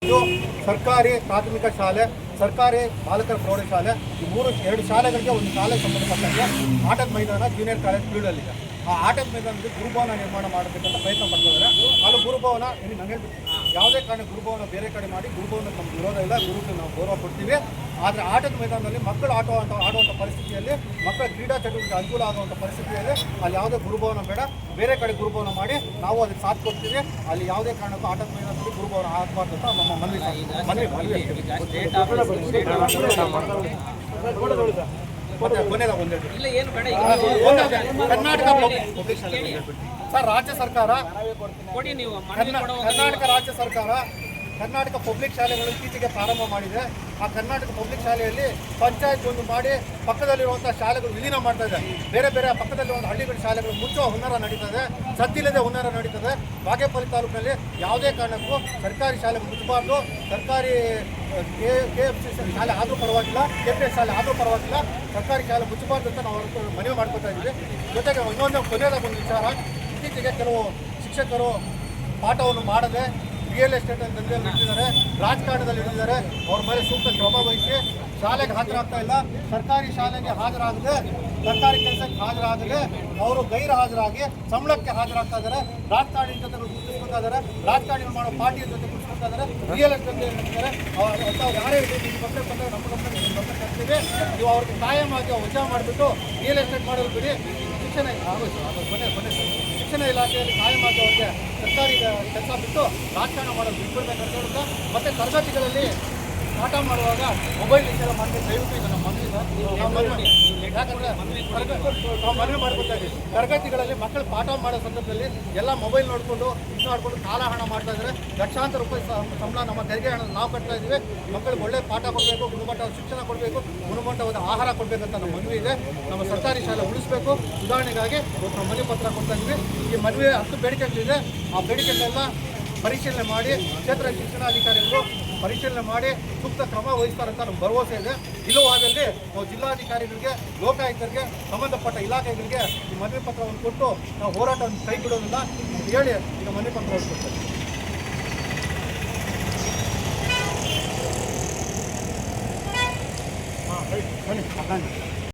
ಇದು ಸರ್ಕಾರಿ ಪ್ರಾಥಮಿಕ ಶಾಲೆ, ಸರ್ಕಾರಿ ಬಾಲಕರ ಪ್ರೌಢಶಾಲೆ, ಈ ಎರಡು ಶಾಲೆಗಳಿಗೆ ಒಂದು ಶಾಲೆ ಸಂಬಂಧಪಟ್ಟಂಗೆ ಆಟದ ಮೈದಾನ ಜೂನಿಯರ್ ಕಾಲೇಜ್ ಫೀಲ್ಡಲ್ಲಿದೆ. ಆ ಆಟದ ಮೈದಾನದಲ್ಲಿ ಗುರುಭವನ ನಿರ್ಮಾಣ ಮಾಡಬೇಕಂತ ಪ್ರಯತ್ನ ಪಡ್ತಿದ್ದಾರೆ. ಅಲ್ಲಿ ಗುರುಭವನ ನಾನು ಹೇಳ್ಬಿಟ್ಟು ಯಾವುದೇ ಕಾರಣ ಗುರುಭವನ ಬೇರೆ ಕಡೆ ಮಾಡಿ ಗುರುಭವನ ನಮ್ಗೆ ವಿರೋಧ ಇಲ್ಲ, ಗುರುಗೆ ನಾವು ಗೌರವ ಕೊಡ್ತೀವಿ. ಆದರೆ ಆಟದ ಮೈದಾನದಲ್ಲಿ ಮಕ್ಕಳು ಆಡುವಂಥ ಪರಿಸ್ಥಿತಿಯಲ್ಲಿ, ಮಕ್ಕಳ ಕ್ರೀಡಾ ಚಟುವಟಿಕೆ ಅನುಕೂಲ ಆಗುವಂಥ ಪರಿಸ್ಥಿತಿಯಲ್ಲಿ ಅಲ್ಲಿ ಯಾವುದೇ ಗುರುಭವನ ಬೇಡ, ಬೇರೆ ಕಡೆ ಗುರುಭವನ ಮಾಡಿ ನಾವು ಅದಕ್ಕೆ ಸಾಥ್ ಕೊಡ್ತೀವಿ. ಅಲ್ಲಿ ಯಾವುದೇ ಕಾರಣಕ್ಕೂ ಆಟದ ಮೈದಾನದಲ್ಲಿ ಗುರುಭವನ ಆಗಬಾರ್ದು ಅಂತ ನಮ್ಮ ಮನವಿ. ಕರ್ನಾಟಕ ಪಬ್ಲಿಕ್ ಶಾಲೆ ಸರ್, ರಾಜ್ಯ ಸರ್ಕಾರ, ಕರ್ನಾಟಕ ರಾಜ್ಯ ಸರ್ಕಾರ ಕರ್ನಾಟಕ ಪಬ್ಲಿಕ್ ಶಾಲೆಗಳು ಇತ್ತೀಚೆಗೆ ಪ್ರಾರಂಭ ಮಾಡಿದೆ. ಆ ಕರ್ನಾಟಕ ಪಬ್ಲಿಕ್ ಶಾಲೆಯಲ್ಲಿ ಪಂಚಾಯತ್ ಒಂದು ಮಾಡಿ ಪಕ್ಕದಲ್ಲಿರುವಂಥ ಶಾಲೆಗಳು ವಿಲೀನ ಮಾಡ್ತಾ ಇದೆ. ಬೇರೆ ಬೇರೆ ಪಕ್ಕದಲ್ಲಿರುವಂಥ ಹಳ್ಳಿಗಳ ಶಾಲೆಗಳು ಮುಚ್ಚುವ ಹುನ್ನಾರ ನಡೀತದೆ, ಸದ್ದಿಲ್ಲದೆ ಹುನ್ನಾರ ನಡೀತದೆ. ಬಾಗೇಪಲ್ಲಿ ತಾಲೂಕಿನಲ್ಲಿ ಯಾವುದೇ ಕಾರಣಕ್ಕೂ ಸರ್ಕಾರಿ ಶಾಲೆ ಮುಚ್ಚಬಾರ್ದು. ಸರ್ಕಾರಿ KFC ಶಾಲೆ ಆದರೂ ಪರವಾಗಿಲ್ಲ, KPS ಶಾಲೆ ಆದರೂ ಪರವಾಗಿಲ್ಲ, ಸರ್ಕಾರಿ ಶಾಲೆ ಮುಚ್ಚಬಾರ್ದು ಅಂತ ನಾವು ಮನವಿ ಮಾಡ್ಕೊತಾ ಇದ್ದೀವಿ. ಜೊತೆಗೆ ಇನ್ನೊಂದು ಕೊನೆಯದಾದ ಒಂದು ವಿಚಾರ, ಇತ್ತೀಚೆಗೆ ಕೆಲವು ಶಿಕ್ಷಕರು ಪಾಠವನ್ನು ಮಾಡದೆ ರಿಯಲ್ ಎಸ್ಟೇಟ್ ಅಂತ ಹಿಡಿದಿದ್ದಾರೆ, ರಾಜಕಾರಣದಲ್ಲಿ ಹಿಡಿದಿದ್ದಾರೆ. ಅವ್ರ ಮೇಲೆ ಸೂಕ್ತ ಕ್ರಮ ವಹಿಸಿ ಶಾಲೆಗೆ ಹಾಜರಾಗ್ತಾ ಇಲ್ಲ. ಸರ್ಕಾರಿ ಶಾಲೆಗೆ ಹಾಜರಾಗದೆ, ಸರ್ಕಾರಿ ಕೆಲಸಕ್ಕೆ ಹಾಜರಾಗದೆ ಅವರು ಗೈರು ಹಾಜರಾಗಿ ಸಂಬಳಕ್ಕೆ ಹಾಜರಾಗ್ತಾ ಇದ್ದಾರೆ. ರಾಜಕಾರಣಿ ಜೊತೆ ಗುರುತಿಸ್ಕೊತಾ ಇದ್ದಾರೆ, ರಾಜಕಾರಣಿಗಳು ಮಾಡೋ ಪಾರ್ಟಿಯ ಜೊತೆ ಗುರುತಿಸ್ಕೊತಾ ಇದ್ದಾರೆ, ರಿಯಲ್ ಎಸ್ಟೇಟ್ ಹೇಳ್ತಿದ್ದಾರೆ. ಅವ್ರು ಯಾರೇ ಬಗ್ಗೆ ಕರ್ತೀವಿ, ನೀವು ಅವ್ರಿಗೆ ಕಾಯಮಾಗಿ ವಜಾ ಮಾಡಿಬಿಟ್ಟು ರಿಯಲ್ ಎಸ್ಟೇಟ್ ಮಾಡೋದು ಬಿಡಿ. ಶಿಕ್ಷಣ ಇಲಾಖೆಯಲ್ಲಿ ಕಾಯಮಾಗಿ ಅವ್ರಿಗೆ ಸರ್ಕಾರಿ ಕೆಲಸ ಬಿಟ್ಟು ರಾಜಕಾರಣ ಮಾಡೋದು ಬಿಟ್ಬಿಡ್ಬೇಕಂತ. ಮತ್ತು ತರಗತಿಗಳಲ್ಲಿ ಪಾಠ ಮಾಡುವಾಗ ಮೊಬೈಲ್ ನಿಷೇಧ ಮಾಡಿ ದಯವಿಟ್ಟು ಈಗ ನಮ್ಮ ಮನವಿ ಸರ್, ಯಾಕಂದರೆ ನಾವು ಮನವಿ ಮಾಡ್ಕೊತಾ ಇದ್ದೀವಿ. ತರಗತಿಗಳಲ್ಲಿ ಮಕ್ಕಳು ಪಾಠ ಮಾಡೋ ಸಂದರ್ಭದಲ್ಲಿ ಎಲ್ಲ ಮೊಬೈಲ್ ನೋಡಿಕೊಂಡು ಮಾಡಿಕೊಂಡು ಕಾಲ ಹಣ ಮಾಡ್ತಾ ಇದ್ದಾರೆ. ಲಕ್ಷಾಂತರ ರೂಪಾಯಿ ಸಂಬಳ ನಮ್ಮ ತೆರಿಗೆ ಹಣ ನಾವು ಕಟ್ತಾ ಇದ್ದೀವಿ. ಮಕ್ಕಳಿಗೆ ಒಳ್ಳೆ ಪಾಠ ಕೊಡಬೇಕು, ಗುಣಮಟ್ಟದ ಶಿಕ್ಷಣ ಕೊಡಬೇಕು, ಗುಣಮಟ್ಟವಾದ ಆಹಾರ ಕೊಡಬೇಕಂತ ನಮ್ಮ ಮನವಿ ಇದೆ. ನಮ್ಮ ಸರ್ಕಾರಿ ಶಾಲೆ ಉಳಿಸಬೇಕು. ಸುಧಾರಣೆಗಾಗಿ ನಾವು ಮನವಿ ಪತ್ರ ಕೊಡ್ತಾ ಇದ್ವಿ. ಈ ಮನವಿ 10 ಬೇಡಿಕೆಗಳಿದೆ. ಆ ಬೇಡಿಕೆಗಳೆಲ್ಲ ಪರಿಶೀಲನೆ ಮಾಡಿ ಕ್ಷೇತ್ರ ಶಿಕ್ಷಣಾಧಿಕಾರಿಗಳು ಪರಿಶೀಲನೆ ಮಾಡಿ ಸೂಕ್ತ ಕ್ರಮ ವಹಿಸ್ತಾರಂತ ನಮ್ಗೆ ಭರವಸೆ ಇದೆ. ಇಲ್ಲವಾದಲ್ಲಿ ನಾವು ಜಿಲ್ಲಾಧಿಕಾರಿಗಳಿಗೆ, ಲೋಕಾಯುಕ್ತರಿಗೆ, ಸಂಬಂಧಪಟ್ಟ ಇಲಾಖೆಗಳಿಗೆ ಈ ಮನವಿ ಪತ್ರವನ್ನು ಕೊಟ್ಟು ನಾವು ಹೋರಾಟವನ್ನು ಕೈ ಬಿಡೋದಿಲ್ಲ ಹೇಳಿ ಈಗ ಮನವಿ ಪತ್ರವನ್ನು ಕೊಡ್ತೇವೆ. ಬನ್ನಿ